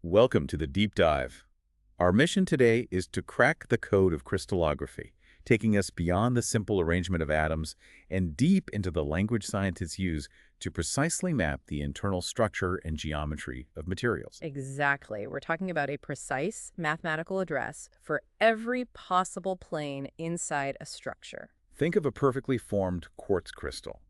Welcome to the deep dive. Our mission today is to crack the code of crystallography, taking us beyond the simple arrangement of atoms and deep into the language scientists use to precisely map the internal structure and geometry of materials. Exactly. We're talking about a precise mathematical address for every possible plane inside a structure. Think of a perfectly formed quartz crystal.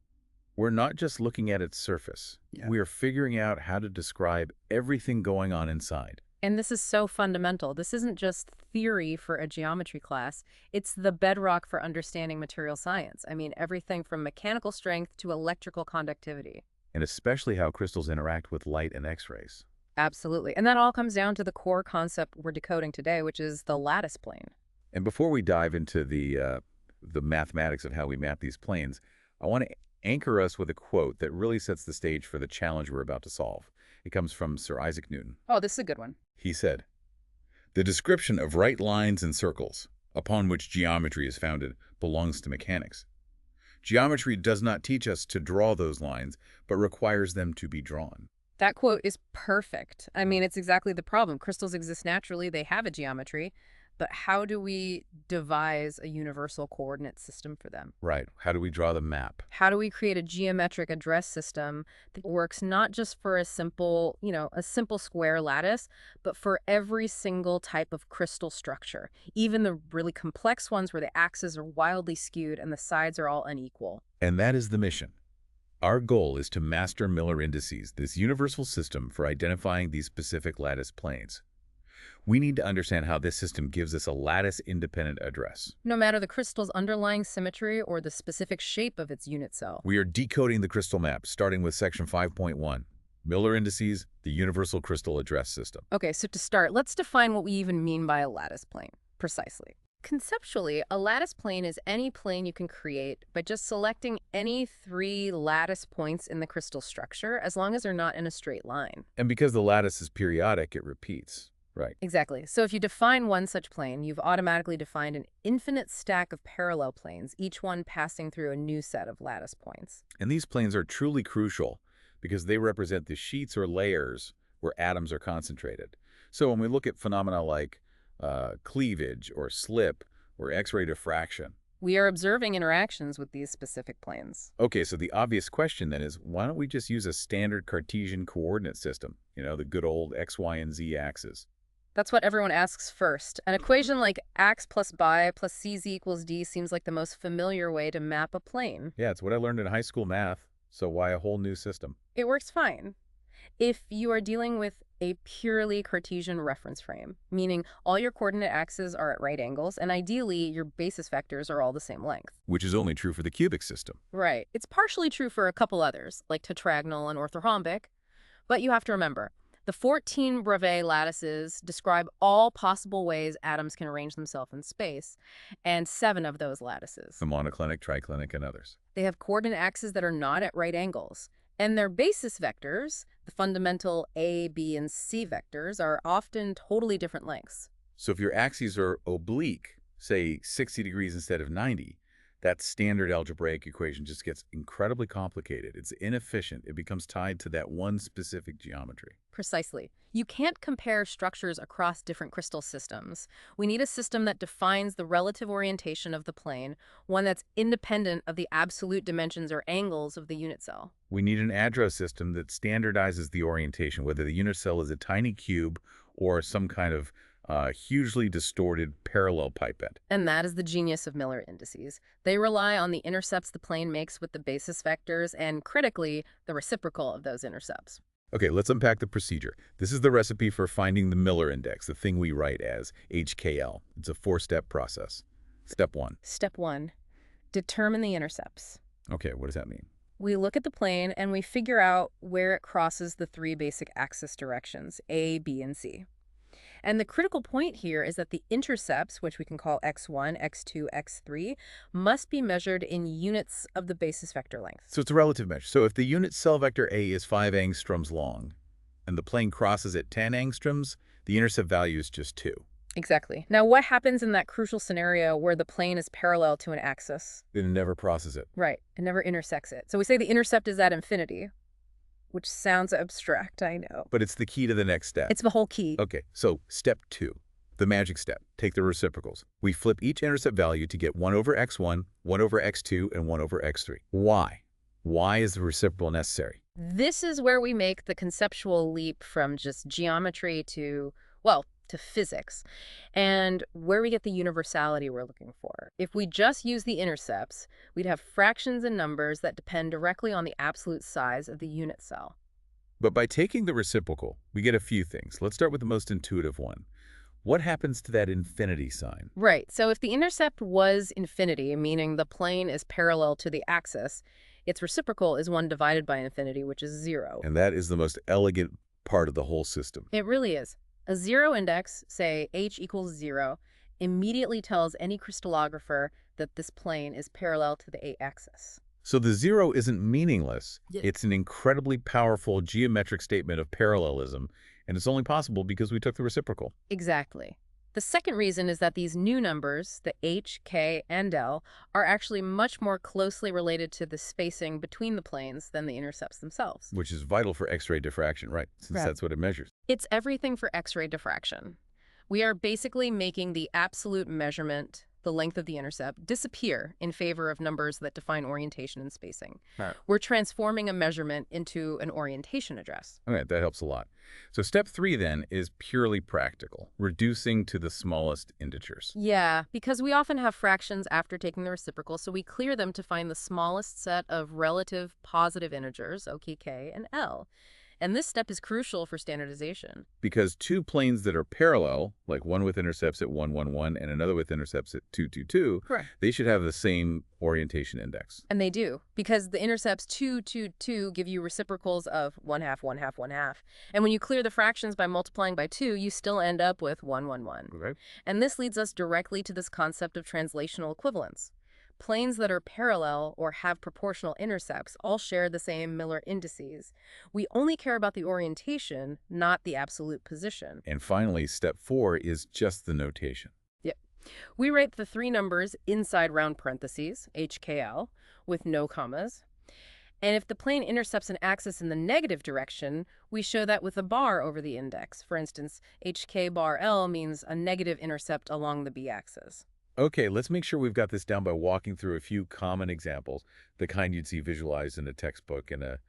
We're not just looking at its surface. We are figuring out how to describe everything going on inside. And this is so fundamental. This isn't just theory for a geometry class. It's the bedrock for understanding material science. I mean, everything from mechanical strength to electrical conductivity. And especially how crystals interact with light and X-rays. Absolutely. And that all comes down to the core concept we're decoding today, which is the lattice plane. And before we dive into the mathematics of how we map these planes, I want to anchor us with a quote that really sets the stage for the challenge we're about to solve. It comes from Sir Isaac Newton. Oh, this is a good one. He said, "The description of right lines and circles, upon which geometry is founded, belongs to mechanics. Geometry does not teach us to draw those lines, but requires them to be drawn." That quote is perfect. I mean, it's exactly the problem. Crystals exist naturally. They have a geometry. But how do we devise a universal coordinate system for them? Right. How do we draw the map? How do we create a geometric address system that works not just for a simple, a simple square lattice, but for every single type of crystal structure, even the really complex ones where the axes are wildly skewed and the sides are all unequal? And that is the mission. Our goal is to master Miller indices, this universal system for identifying these specific lattice planes. We need to understand how this system gives us a lattice-independent address. No matter the crystal's underlying symmetry or the specific shape of its unit cell. We are decoding the crystal map, starting with section 5.1, Miller indices, the universal crystal address system. Okay, so to start, let's define what we even mean by a lattice plane, precisely. Conceptually, a lattice plane is any plane you can create by just selecting any three lattice points in the crystal structure, as long as they're not in a straight line. And because the lattice is periodic, it repeats. Right. Exactly. So if you define one such plane, you've automatically defined an infinite stack of parallel planes, each one passing through a new set of lattice points. And these planes are truly crucial because they represent the sheets or layers where atoms are concentrated. So when we look at phenomena like cleavage or slip or X-ray diffraction, we are observing interactions with these specific planes. Okay, so the obvious question then is, why don't we just use a standard Cartesian coordinate system? The good old X, Y, and Z axes. That's what everyone asks first. An equation like ax plus by plus cz equals d seems like the most familiar way to map a plane. Yeah, it's what I learned in high school math, so why a whole new system? It works fine if you are dealing with a purely Cartesian reference frame, meaning all your coordinate axes are at right angles, and ideally your basis vectors are all the same length. Which is only true for the cubic system. Right. It's partially true for a couple others, like tetragonal and orthorhombic, but you have to remember, the 14 Bravais lattices describe all possible ways atoms can arrange themselves in space, and 7 of those lattices. The monoclinic, triclinic, and others. They have coordinate axes that are not at right angles, and their basis vectors, the fundamental A, B, and C vectors, are often totally different lengths. So if your axes are oblique, say 60 degrees instead of 90, that standard algebraic equation just gets incredibly complicated. It's inefficient. It becomes tied to that one specific geometry. Precisely. You can't compare structures across different crystal systems. We need a system that defines the relative orientation of the plane, one that's independent of the absolute dimensions or angles of the unit cell. We need an address system that standardizes the orientation, whether the unit cell is a tiny cube or some kind of hugely distorted parallel pipette. And that is the genius of Miller indices. They rely on the intercepts the plane makes with the basis vectors and, critically, the reciprocal of those intercepts. Okay, let's unpack the procedure. This is the recipe for finding the Miller index, the thing we write as HKL. It's a 4-step process. Step 1. Step 1. Determine the intercepts. Okay, what does that mean? We look at the plane and we figure out where it crosses the 3 basic axis directions, A, B, and C. And the critical point here is that the intercepts, which we can call x1, x2, x3, must be measured in units of the basis vector length. So it's a relative measure. So if the unit cell vector A is 5 angstroms long, and the plane crosses at 10 angstroms, the intercept value is just 2. Exactly. Now, what happens in that crucial scenario where the plane is parallel to an axis? Then it never crosses it. Right. It never intersects it. So we say the intercept is at infinity. which sounds abstract, I know. But it's the key to the next step. It's the whole key. Okay, so step 2, the magic step. Take the reciprocals. We flip each intercept value to get 1 over x1, 1 over x2, and 1 over x3. Why? Why is the reciprocal necessary? This is where we make the conceptual leap from just geometry to, well, to physics, and where we get the universality we're looking for. If we just use the intercepts, we'd have fractions and numbers that depend directly on the absolute size of the unit cell. But by taking the reciprocal, we get a few things. Let's start with the most intuitive one. What happens to that infinity sign? Right, so if the intercept was infinity, meaning the plane is parallel to the axis, its reciprocal is 1 divided by infinity, which is 0. And that is the most elegant part of the whole system. It really is. A 0 index, say h equals 0, immediately tells any crystallographer that this plane is parallel to the axis. So the 0 isn't meaningless. Yeah. It's an incredibly powerful geometric statement of parallelism, and it's only possible because we took the reciprocal. Exactly. The second reason is that these new numbers, the h, k, and l, are actually much more closely related to the spacing between the planes than the intercepts themselves. Which is vital for X-ray diffraction, right? Since Right. that's what it measures. It's everything for X-ray diffraction. We are basically making the absolute measurement, the length of the intercept, disappear in favor of numbers that define orientation and spacing. Right. We're transforming a measurement into an orientation address. All right, that helps a lot. So step 3 then is purely practical, reducing to the smallest integers. Yeah, because we often have fractions after taking the reciprocal, so we clear them to find the smallest set of relative positive integers, OK, K, and L. And this step is crucial for standardization. Because two planes that are parallel, like one with intercepts at 1, 1, 1, and another with intercepts at 2, 2, 2, Correct. they should have the same orientation index. And they do, because the intercepts 2, 2, 2 give you reciprocals of 1 half, 1 half, 1 half. And when you clear the fractions by multiplying by 2, you still end up with 1, 1, 1. Okay. And this leads us directly to this concept of translational equivalence. Planes that are parallel or have proportional intercepts all share the same Miller indices. We only care about the orientation, not the absolute position. And finally, step 4 is just the notation. Yep. We write the 3 numbers inside round parentheses, HKL, with no commas. And if the plane intercepts an axis in the negative direction, we show that with a bar over the index. For instance, HK bar L means a negative intercept along the b-axis. Okay, let's make sure we've got this down by walking through a few common examples, the kind you'd see visualized in a textbook in a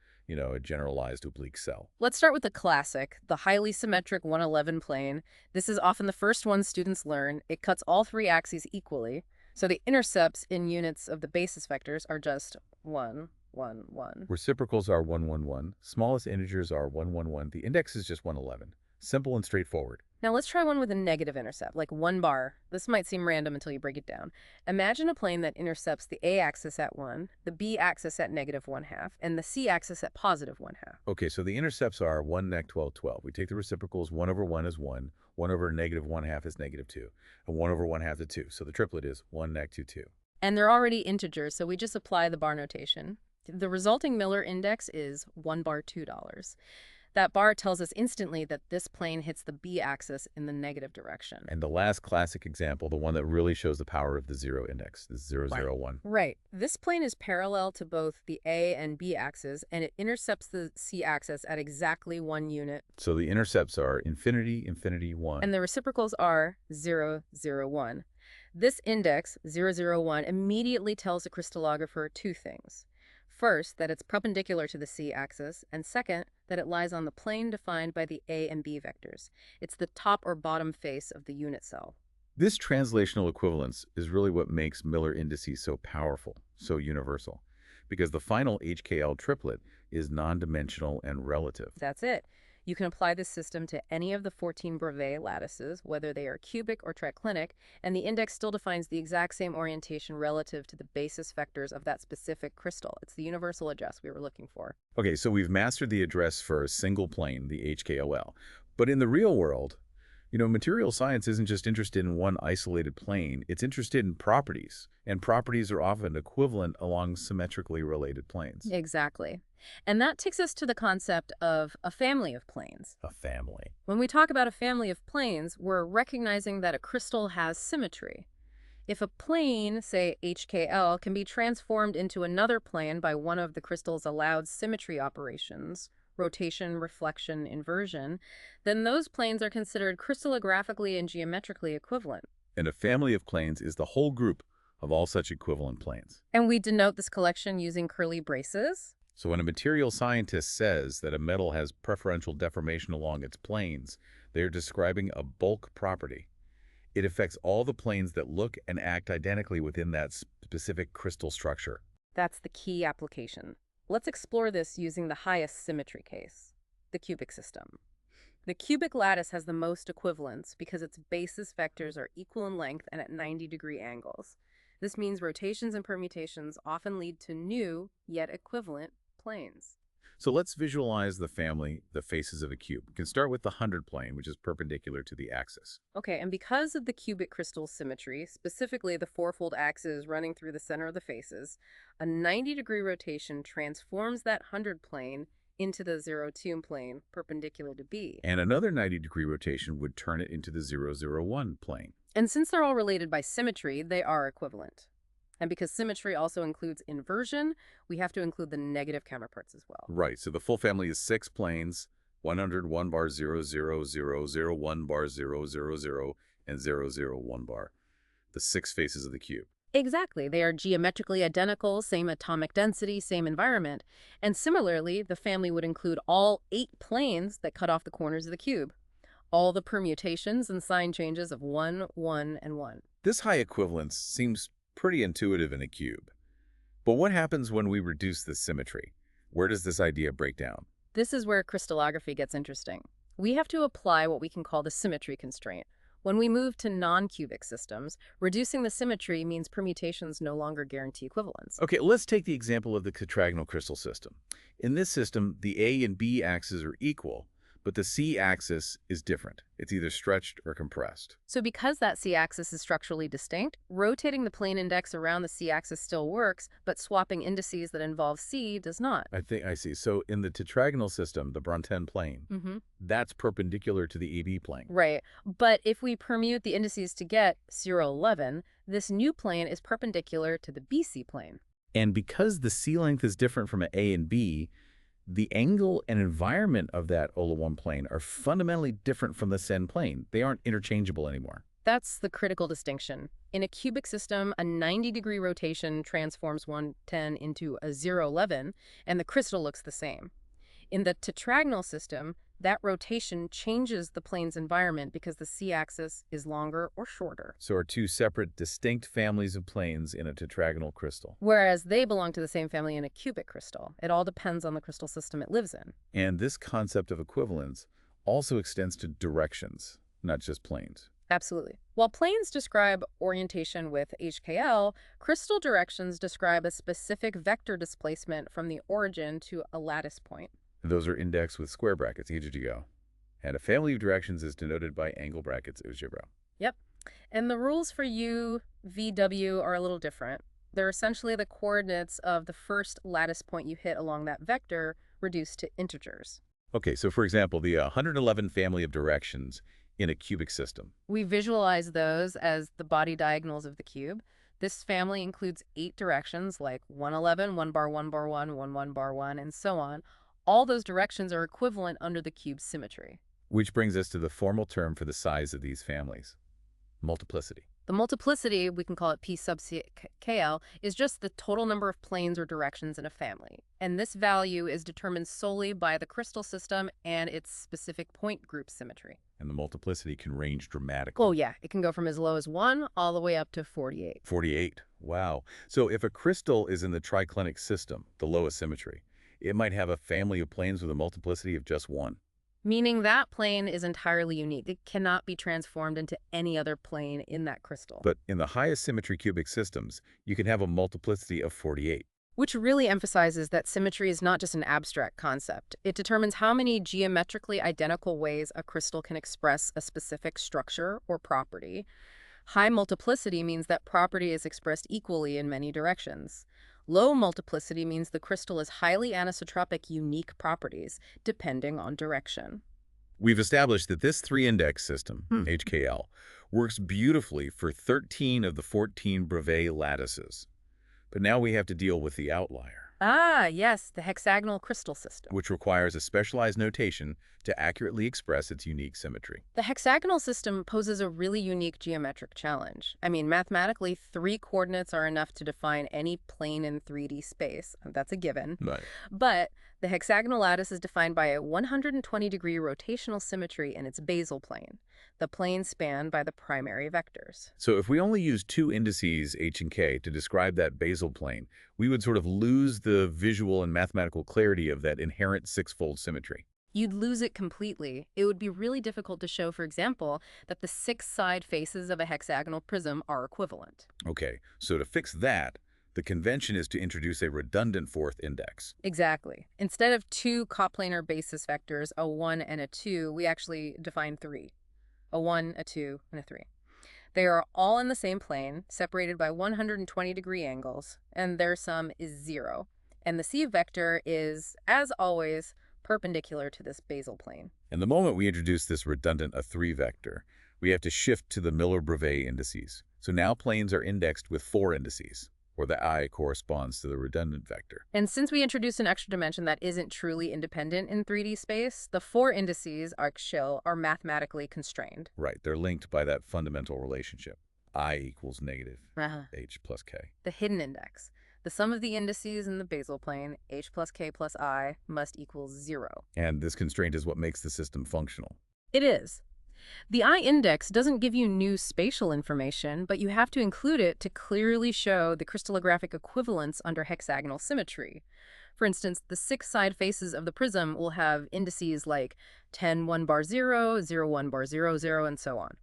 generalized oblique cell. Let's start with the classic, the highly symmetric 111 plane. This is often the first one students learn. It cuts all 3 axes equally, so the intercepts in units of the basis vectors are just 1, 1, 1. Reciprocals are 1, 1, 1. Smallest integers are 1, 1, 1. The index is just 111. Simple and straightforward. Now let's try one with a negative intercept, like 1 bar. This might seem random until you break it down. Imagine a plane that intercepts the a-axis at 1, the b-axis at negative 1 half, and the c-axis at positive 1 half. Okay, so the intercepts are 1 nec 12, 12. We take the reciprocals, 1 over 1 is 1, 1 over negative 1 half is negative 2, and 1 over 1 half is 2. So the triplet is 1 nec 2, 2. And they're already integers, so we just apply the bar notation. The resulting Miller index is 1 bar $2. That bar tells us instantly that this plane hits the b-axis in the negative direction. And the last classic example, the one that really shows the power of the 0 index, is 0, 0, 1. Right. This plane is parallel to both the a and b axes, and it intercepts the c-axis at exactly 1 unit. So the intercepts are infinity, infinity, 1. And the reciprocals are 0, 0, 1. This index, 0, 0, 1, immediately tells the crystallographer 2 things. First, that it's perpendicular to the c-axis, and second, that it lies on the plane defined by the a and b vectors. It's the top or bottom face of the unit cell. This translational equivalence is really what makes Miller indices so powerful, so universal, because the final HKL triplet is non-dimensional and relative. That's it. You can apply this system to any of the 14 Bravais lattices, whether they are cubic or triclinic, and the index still defines the exact same orientation relative to the basis vectors of that specific crystal. It's the universal address we were looking for. Okay, so we've mastered the address for a single plane, the HKLL. But in the real world, material science isn't just interested in one isolated plane. It's interested in properties, and properties are often equivalent along symmetrically related planes. Exactly. And that takes us to the concept of a family of planes. A family. When we talk about a family of planes, we're recognizing that a crystal has symmetry. If a plane, say HKL, can be transformed into another plane by one of the crystal's allowed symmetry operations, rotation, reflection, inversion, then those planes are considered crystallographically and geometrically equivalent. And a family of planes is the whole group of all such equivalent planes. And we denote this collection using curly braces. So when a material scientist says that a metal has preferential deformation along its planes, they are describing a bulk property. It affects all the planes that look and act identically within that specific crystal structure. That's the key application. Let's explore this using the highest symmetry case, the cubic system. The cubic lattice has the most equivalence because its basis vectors are equal in length and at 90-degree angles. This means rotations and permutations often lead to new, yet equivalent, planes. So let's visualize the family, the faces of a cube. We can start with the 100 plane, which is perpendicular to the axis. Okay, and because of the cubic crystal symmetry, specifically the fourfold axes running through the center of the faces, a 90-degree rotation transforms that 100 plane into the 0,2 plane perpendicular to B. And another 90-degree rotation would turn it into the 0,01 plane. And since they're all related by symmetry, they are equivalent. And because symmetry also includes inversion, we have to include the negative counterparts as well. Right, so the full family is 6 planes, 101 bar 0, 0, 0, 0, 1 bar 0, 0, 0, and 0, 0, 1 bar. The 6 faces of the cube. Exactly. They are geometrically identical, same atomic density, same environment. And similarly, the family would include all 8 planes that cut off the corners of the cube. All the permutations and sign changes of 1, 1, and 1. This high equivalence seems pretty intuitive in a cube. But what happens when we reduce this symmetry? Where does this idea break down? This is where crystallography gets interesting. We have to apply what we can call the symmetry constraint. When we move to non-cubic systems, reducing the symmetry means permutations no longer guarantee equivalence. Okay, let's take the example of the tetragonal crystal system. In this system, the A and B axes are equal, but the C axis is different. It's either stretched or compressed. So because that C-axis is structurally distinct, rotating the plane index around the C-axis still works, but swapping indices that involve C does not. I see. So in the tetragonal system, the Brunton plane, that's perpendicular to the AB plane. Right. But if we permute the indices to get 0,11, this new plane is perpendicular to the BC plane. And because the C length is different from an A and B, the angle and environment of that OLA1 plane are fundamentally different from the SEN plane. They aren't interchangeable anymore. That's the critical distinction. In a cubic system, a 90-degree rotation transforms 110 into a 011, and the crystal looks the same. In the tetragonal system, that rotation changes the plane's environment because the C-axis is longer or shorter. So are 2 separate, distinct families of planes in a tetragonal crystal. Whereas they belong to the same family in a cubic crystal. It all depends on the crystal system it lives in. And this concept of equivalence also extends to directions, not just planes. Absolutely. While planes describe orientation with HKL, crystal directions describe a specific vector displacement from the origin to a lattice point. Those are indexed with square brackets, easy to go. And a family of directions is denoted by angle brackets, algebra. Yep. And the rules for U, V, W are a little different. They're essentially the coordinates of the first lattice point you hit along that vector reduced to integers. Okay, so for example, the 111 family of directions in a cubic system. We visualize those as the body diagonals of the cube. This family includes 8 directions like 111, 1 bar 1 bar 1, 1 1 bar 1, and so on. All those directions are equivalent under the cube's symmetry. Which brings us to the formal term for the size of these families, multiplicity. The multiplicity, we can call it P sub C KL, is just the total number of planes or directions in a family. And this value is determined solely by the crystal system and its specific point group symmetry. And the multiplicity can range dramatically. Oh yeah, it can go from as low as 1 all the way up to 48. 48, wow. So if a crystal is in the triclinic system, the lowest symmetry, it might have a family of planes with a multiplicity of just 1. Meaning that plane is entirely unique. It cannot be transformed into any other plane in that crystal. But in the highest symmetry cubic systems, you can have a multiplicity of 48. Which really emphasizes that symmetry is not just an abstract concept. It determines how many geometrically identical ways a crystal can express a specific structure or property. High multiplicity means that property is expressed equally in many directions. Low multiplicity means the crystal is highly anisotropic unique properties, depending on direction. We've established that this 3-index system, HKL, works beautifully for 13 of the 14 Bravais lattices. But now we have to deal with the outlier. Ah, yes, the hexagonal crystal system. which requires a specialized notation to accurately express its unique symmetry. The hexagonal system poses a really unique geometric challenge. I mean, mathematically, 3 coordinates are enough to define any plane in 3D space. That's a given. Right. But the hexagonal lattice is defined by a 120-degree rotational symmetry in its basal plane, the plane spanned by the primary vectors. So if we only use two indices, h and k, to describe that basal plane, we would sort of lose the visual and mathematical clarity of that inherent six-fold symmetry. You'd lose it completely. It would be really difficult to show, for example, that the 6 side faces of a hexagonal prism are equivalent. Okay, so to fix that, the convention is to introduce a redundant fourth index. Exactly. Instead of 2 coplanar basis vectors, a 1 and a 2, we actually define 3. A 1, a 2, and a 3. They are all in the same plane, separated by 120-degree angles, and their sum is 0. And the C vector is, as always, perpendicular to this basal plane. And the moment we introduce this redundant a3 vector, we have to shift to the Miller-Bravais indices. So now planes are indexed with 4 indices, where the I corresponds to the redundant vector. And since we introduce an extra dimension that isn't truly independent in 3D space, the 4 indices, axial, are mathematically constrained. Right, they're linked by that fundamental relationship. I equals negative h plus k. The hidden index. The sum of the indices in the basal plane, h plus k plus I, must equal 0. And this constraint is what makes the system functional. It is. The I-index doesn't give you new spatial information, but you have to include it to clearly show the crystallographic equivalence under hexagonal symmetry. For instance, the 6 side faces of the prism will have indices like 10, 1 bar 0, 0, 1 bar 0, 0, and so on.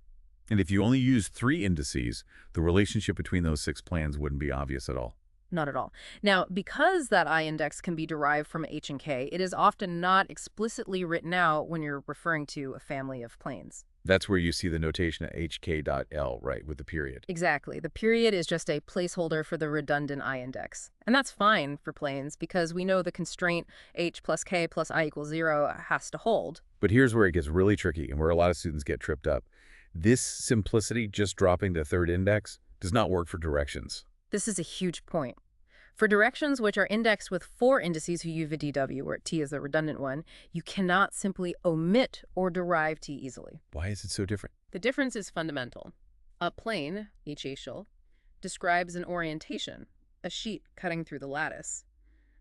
And if you only use 3 indices, the relationship between those 6 planes wouldn't be obvious at all. Not at all. Now, because that I-index can be derived from h and k, it is often not explicitly written out when you're referring to a family of planes. That's where you see the notation at hk.l, right, with the period. Exactly. The period is just a placeholder for the redundant I-index. And that's fine for planes because we know the constraint h plus k plus I equals 0 has to hold. But here's where it gets really tricky and where a lot of students get tripped up. This simplicity, just dropping the third index, does not work for directions. This is a huge point. For directions which are indexed with 4 indices who use a dw, where t is the redundant one, you cannot simply omit or derive t easily. Why is it so different? The difference is fundamental. A plane, h axial, describes an orientation, a sheet cutting through the lattice.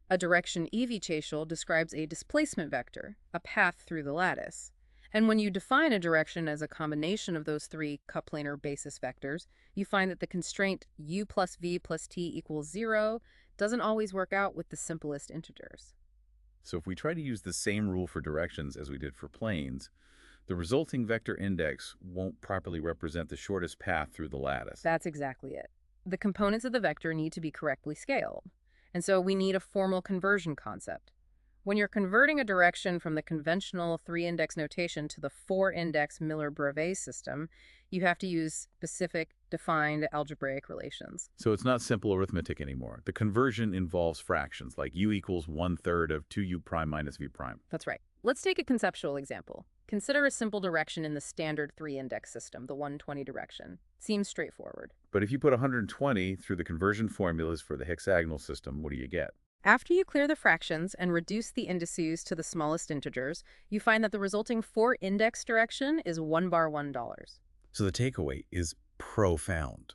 A direction ev axial describes a displacement vector, a path through the lattice. And when you define a direction as a combination of those 3 coplanar basis vectors, you find that the constraint u plus v plus t equals 0 doesn't always work out with the simplest integers. So if we try to use the same rule for directions as we did for planes, the resulting vector index won't properly represent the shortest path through the lattice. That's exactly it. The components of the vector need to be correctly scaled. And so we need a formal conversion concept. When you're converting a direction from the conventional 3-index notation to the 4-index Miller-Bravais system, you have to use specific, defined algebraic relations. So it's not simple arithmetic anymore. The conversion involves fractions, like u equals 1/3 of 2u prime minus v prime. That's right. Let's take a conceptual example. Consider a simple direction in the standard 3-index system, the 120 direction. Seems straightforward. But if you put 120 through the conversion formulas for the hexagonal system, what do you get? After you clear the fractions and reduce the indices to the smallest integers, you find that the resulting 4-index direction is 1 bar $1. So the takeaway is profound.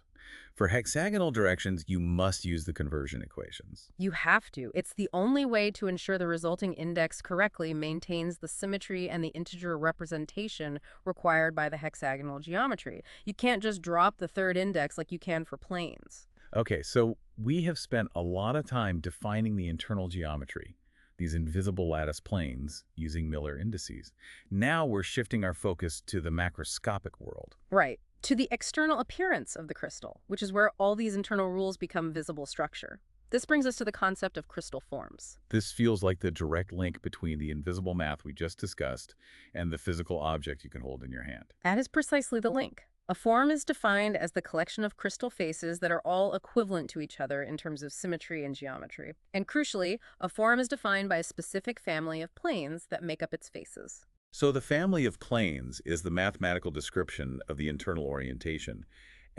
For hexagonal directions, you must use the conversion equations. You have to. It's the only way to ensure the resulting index correctly maintains the symmetry and the integer representation required by the hexagonal geometry. You can't just drop the 3rd index like you can for planes. Okay, so we have spent a lot of time defining the internal geometry, these invisible lattice planes, using Miller indices. Now we're shifting our focus to the macroscopic world. Right. To the external appearance of the crystal, which is where all these internal rules become visible structure. This brings us to the concept of crystal forms. This feels like the direct link between the invisible math we just discussed and the physical object you can hold in your hand. That is precisely the link. A form is defined as the collection of crystal faces that are all equivalent to each other in terms of symmetry and geometry. And crucially, a form is defined by a specific family of planes that make up its faces. So the family of planes is the mathematical description of the internal orientation,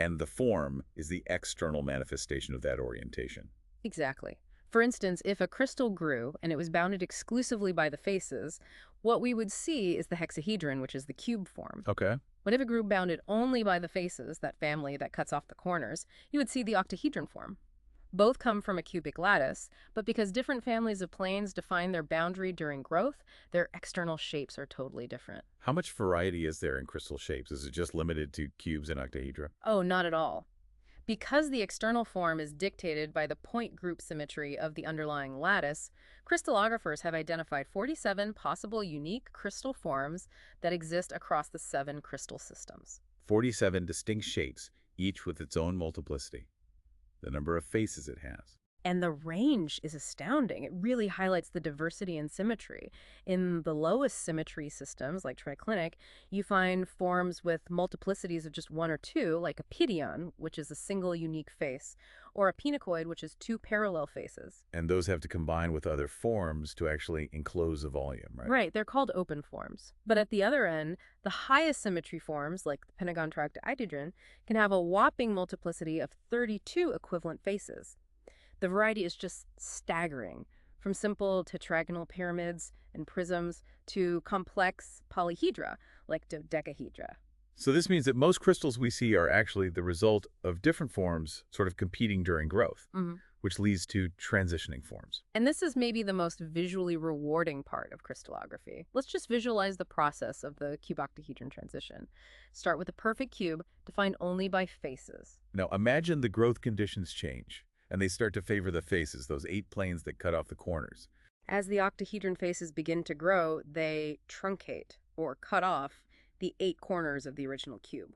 and the form is the external manifestation of that orientation. Exactly. For instance, if a crystal grew and it was bounded exclusively by the faces, what we would see is the hexahedron, which is the cube form. Okay. But if it grew bounded only by the faces, that family that cuts off the corners, you would see the octahedron form. Both come from a cubic lattice, but because different families of planes define their boundary during growth, their external shapes are totally different. How much variety is there in crystal shapes? Is it just limited to cubes and octahedra? Oh, not at all. Because the external form is dictated by the point group symmetry of the underlying lattice, crystallographers have identified 47 possible unique crystal forms that exist across the 7 crystal systems. 47 distinct shapes, each with its own multiplicity. The number of faces it has. And the range is astounding. It really highlights the diversity and symmetry. In the lowest symmetry systems, like triclinic, you find forms with multiplicities of just 1 or 2, like a pidion, which is a single unique face, or a pinacoid, which is 2 parallel faces. And those have to combine with other forms to actually enclose a volume, right? Right, they're called open forms. But at the other end, the highest symmetry forms, like the pentagon octahedron, can have a whopping multiplicity of 32 equivalent faces. The variety is just staggering, from simple tetragonal pyramids and prisms to complex polyhedra, like dodecahedra. So this means that most crystals we see are actually the result of different forms sort of competing during growth, which leads to transitioning forms. And this is maybe the most visually rewarding part of crystallography. Let's just visualize the process of the cube-octahedron transition. Start with a perfect cube defined only by faces. Now imagine the growth conditions change, and they start to favor the faces, those 8 planes that cut off the corners. As the octahedron faces begin to grow, they truncate, or cut off, the 8 corners of the original cube.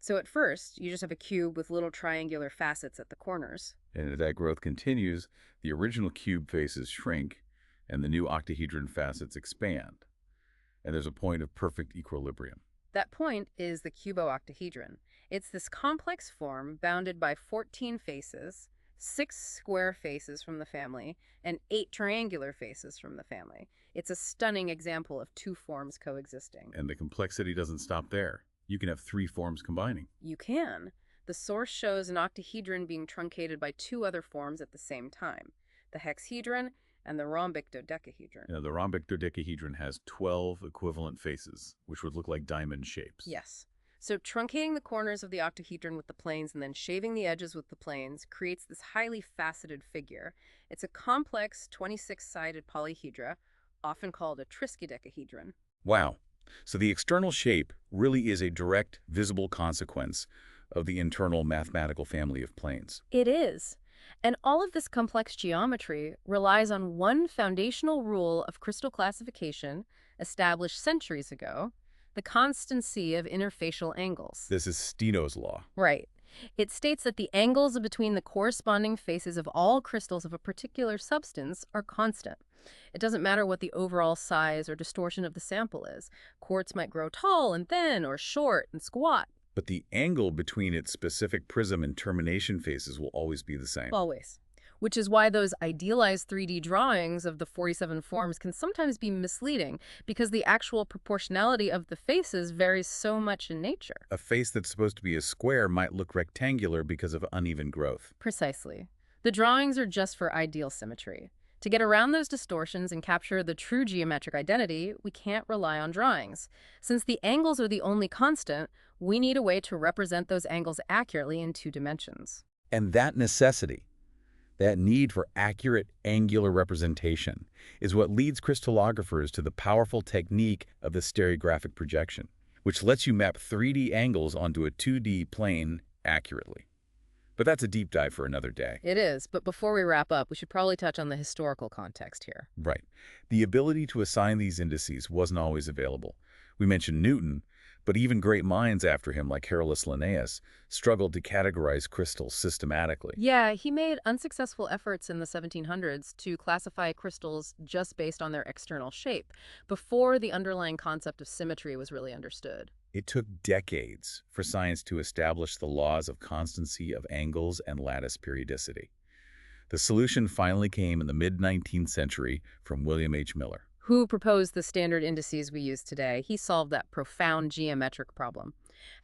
So at first, you just have a cube with little triangular facets at the corners. And as that growth continues, the original cube faces shrink, and the new octahedron facets expand. And there's a point of perfect equilibrium. That point is the cubo-octahedron. It's this complex form bounded by 14 faces, 6 square faces from the family, and 8 triangular faces from the family. It's a stunning example of 2 forms coexisting. And the complexity doesn't stop there. You can have 3 forms combining. You can. The source shows an octahedron being truncated by 2 other forms at the same time, the hexahedron and the rhombic dodecahedron. Now, the rhombic dodecahedron has 12 equivalent faces, which would look like diamond shapes. Yes. So truncating the corners of the octahedron with the planes and then shaving the edges with the planes creates this highly faceted figure. It's a complex 26-sided polyhedra, often called a triskidecahedron. Wow. So the external shape really is a direct, visible consequence of the internal mathematical family of planes. It is. And all of this complex geometry relies on one foundational rule of crystal classification established centuries ago: the constancy of interfacial angles. This is Steno's law. Right. It states that the angles between the corresponding faces of all crystals of a particular substance are constant. It doesn't matter what the overall size or distortion of the sample is. Quartz might grow tall and thin, or short and squat. But the angle between its specific prism and termination faces will always be the same. Always. Which is why those idealized 3D drawings of the 47 forms can sometimes be misleading, because the actual proportionality of the faces varies so much in nature. A face that's supposed to be a square might look rectangular because of uneven growth. Precisely. The drawings are just for ideal symmetry. To get around those distortions and capture the true geometric identity, we can't rely on drawings. Since the angles are the only constant, we need a way to represent those angles accurately in 2 dimensions. And that necessity, that need for accurate angular representation, is what leads crystallographers to the powerful technique of the stereographic projection, which lets you map 3D angles onto a 2D plane accurately. But that's a deep dive for another day. It is, but before we wrap up, we should probably touch on the historical context here. Right. The ability to assign these indices wasn't always available. We mentioned Newton, but even great minds after him, like Carolus Linnaeus, struggled to categorize crystals systematically. Yeah, he made unsuccessful efforts in the 1700s to classify crystals just based on their external shape, before the underlying concept of symmetry was really understood. It took decades for science to establish the laws of constancy of angles and lattice periodicity. The solution finally came in the mid-19th century from William H. Miller, who proposed the standard indices we use today. He solved that profound geometric problem: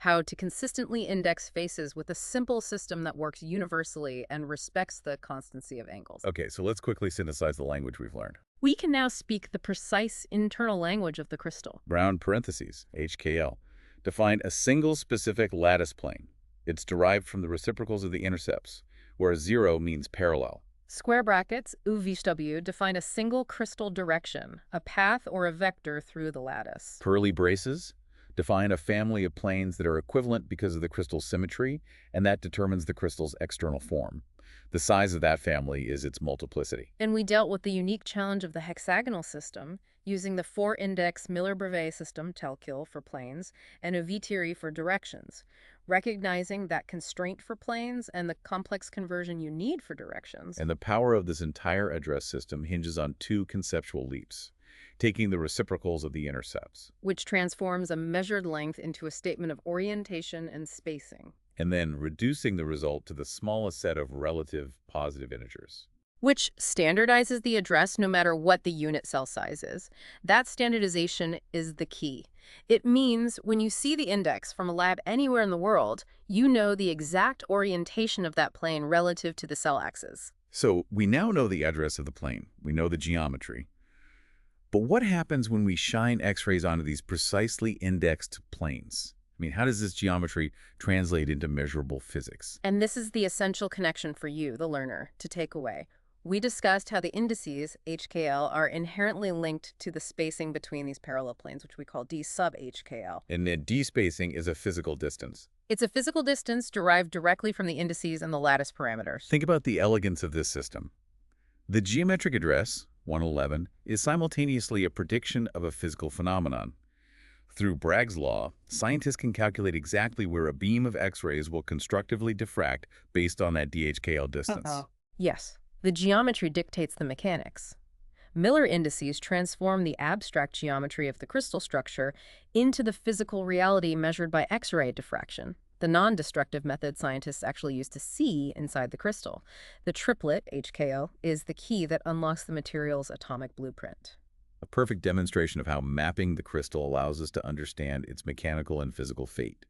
how to consistently index faces with a simple system that works universally and respects the constancy of angles. Okay, so let's quickly synthesize the language we've learned. We can now speak the precise internal language of the crystal. Round parentheses, HKL, define a single specific lattice plane. It's derived from the reciprocals of the intercepts, where 0 means parallel. Square brackets, UVW, define a single crystal direction, a path or a vector through the lattice. Curly braces define a family of planes that are equivalent because of the crystal's symmetry, and that determines the crystal's external form. The size of that family is its multiplicity. And we dealt with the unique challenge of the hexagonal system, using the 4-index Miller-Bravais system, Telkil, for planes, and Uvitiri for directions, recognizing that constraint for planes and the complex conversion you need for directions. And the power of this entire address system hinges on two conceptual leaps: taking the reciprocals of the intercepts, Which transforms a measured length into a statement of orientation and spacing. and then reducing the result to the smallest set of relative positive integers. Which standardizes the address no matter what the unit cell size is. That standardization is the key. It means when you see the index from a lab anywhere in the world, you know the exact orientation of that plane relative to the cell axis. So we now know the address of the plane. We know the geometry. But what happens when we shine X-rays onto these precisely indexed planes? I mean, how does this geometry translate into measurable physics? And this is the essential connection for you, the learner, to take away. We discussed how the indices, HKL, are inherently linked to the spacing between these parallel planes, which we call d sub HKL. And then d-spacing is a physical distance. It's a physical distance derived directly from the indices and the lattice parameters. Think about the elegance of this system. The geometric address, 111, is simultaneously a prediction of a physical phenomenon. Through Bragg's law, scientists can calculate exactly where a beam of X-rays will constructively diffract based on that DHKL distance. Yes, the geometry dictates the mechanics. Miller indices transform the abstract geometry of the crystal structure into the physical reality measured by X-ray diffraction, the non-destructive method scientists actually use to see inside the crystal. The triplet, HKO, is the key that unlocks the material's atomic blueprint. A perfect demonstration of how mapping the crystal allows us to understand its mechanical and physical fate.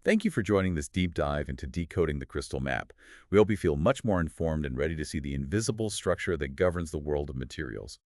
Thank you for joining this deep dive into decoding the crystal map. We hope you feel much more informed and ready to see the invisible structure that governs the world of materials.